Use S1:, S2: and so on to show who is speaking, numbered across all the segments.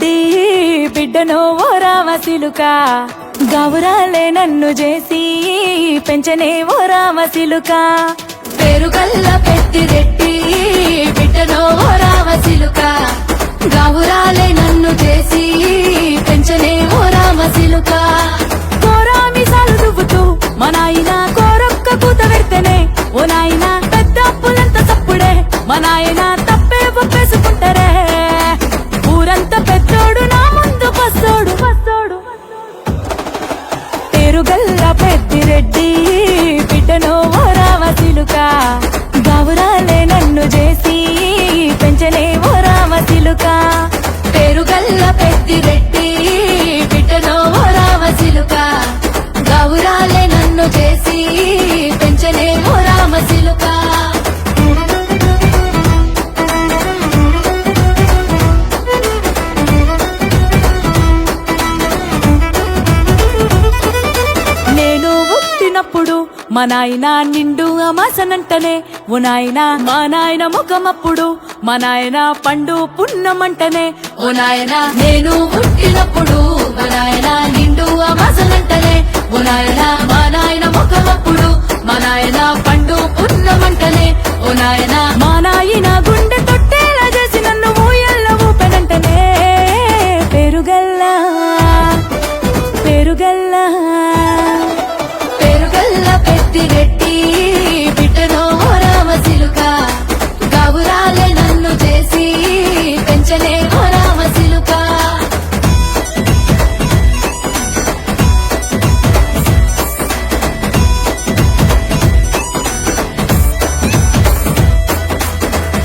S1: రెడ్డి బిడ్డనో ఓ రామసిలుక గౌరాలే నన్ను చేసి పెంచనే ఓ రామసిలుక పేరుగల్ల పెద్దిరెడ్డి బిడ్డనో ఓ రామసిలుక గౌరాలే నన్ను చేసి పెంచనే ఓ రామసిలుక కోరామిసాలు దువ్వుతూ మా నాయన కోరొక్క కూత పెడితేనే ఓ నాయన పెద్ద అప్పులంత తప్పుడే మా నాయన తప్పే ఒప్పేసుకుంటారే ఊరంతా పెద్దోడు నా ముందు పස්සోడు పేరుగల్ల పెద్దిరెడ్డి బిడ్డనో ఓ రామసిలుక గౌరాలే నన్ను చేసి పెంచనే ఓ రామసిలుక పేరుగల్ల పెద్దిరెడ్డి బిడ్డనో ఓ రామసిలుక గౌరాలే నన్ను చేసి పెంచనే ఓ రామసిలుక నేను పుట్టినప్పుడు మా నాయన నిండు అమాసనంటనే ఓ నాయన మా నాయన ముఖమప్పుడు మా నాయన పండు పున్నమంటనే ఓ నాయన నేను పుట్టినప్పుడు మా నాయన నిండు అమాసనంటనే ఓ నాయన మా నాయన ముఖమప్పుడు మా నాయన పండు పున్నమంటనే ఓ నాయన మా నాయన గుండె తొట్టేలా చేసి నన్ను ఊయల్ల ఊపెనంటనే పేరుగల్లా పేరుగల్లా పేరుగల్ల పెద్దిరెడ్డి బిడ్డనో ఓ రామసిలుక గౌరాలే నన్ను చేసి పెంచలే ఓ రామసిలుక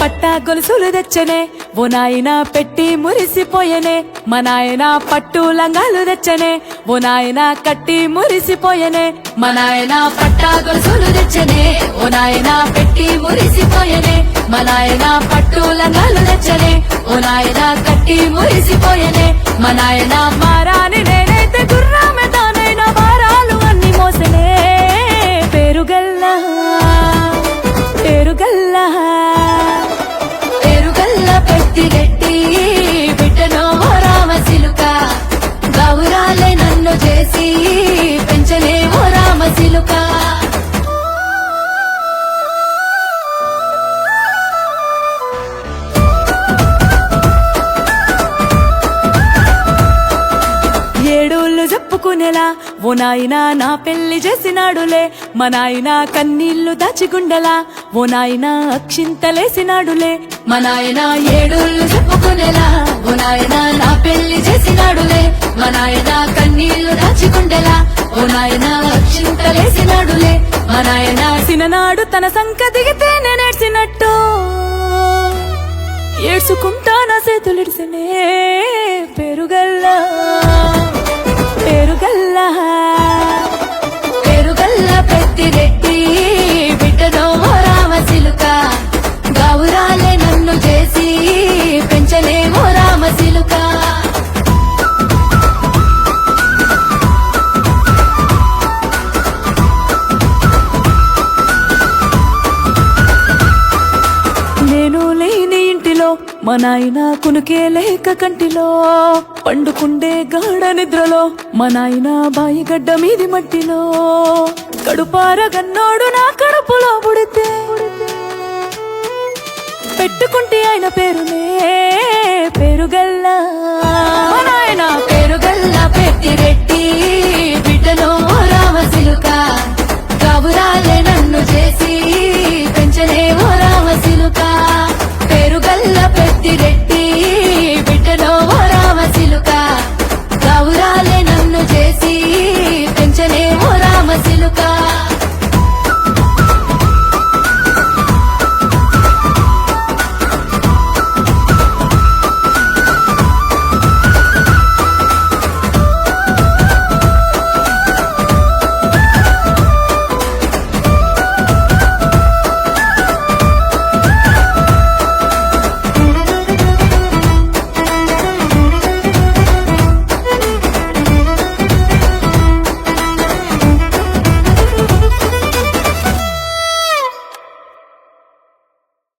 S1: పట్టా గొలుసులు తెచ్చనే ఓ నాయన పెట్టి మురిసిపోయనే మా నాయన పట్టు లంగాలు తెచ్చనే ఓ నాయన కట్టి మురిసిపోయనే మా నాయన పట్టా గొలుసులు తెచ్చనే ఓ నాయన పెట్టి మురిసిపోయనే మా నాయన పట్టు లంగాలు తెచ్చనే ఓ నాయన కట్టి మురిసిపోయనే మా నాయన మారాని నేనైతే గుర్రామె తానైనా భారాలు అన్ని మోసనే పేరుగల్లా పేరుగల్లా పేరుగల్ల పెద్దిరెడ్డి బిడ్డనో ఓ రామసిలుక గౌరాలే నన్ను చేసి పెంచలే ఓ రామసిలుక ఏడోళ్ళు చెప్పుకునేలా ఓ నాయన నా పెళ్లి చేసినాడులే మా నాయన కన్నీళ్లు దాచిగుండలా ఓ నాయన అక్షింతలేసినాడులే మా నాయన ఏడోళ్ళు చెప్పుకునేలా ఓ నాయన నా పెళ్లి చేసినాడులే మా నాయన కన్నీళ్లు దాచిగుండలా ఓ నాయన అక్షింతలేసినాడులే మా నాయన సిననాడు తన సంక దిగితే నేనేడ్చినట్టు ఏడ్చుకుంటా నా చేతులిడిసనే పేరుగల్లా పేరుగల్లా పేరుగల్ల పెద్దిరెడ్డి బిడ్డనో ఓ రామసిలుక గౌరాలే నన్ను చేసి పెంచలే ఓ రామసిలుక నేను లేని ఇంటిలో మా నాయన కునుకే లేక కంటిలో పండుకుండే గాఢ నిద్రలో మా నాయన బాయిగడ్డ మీది మట్టిలో కడుపారగన్నోడు నా కడుపులో పుడితే పెట్టుకుంటే ఆయన పేరునే పేరుగల్లా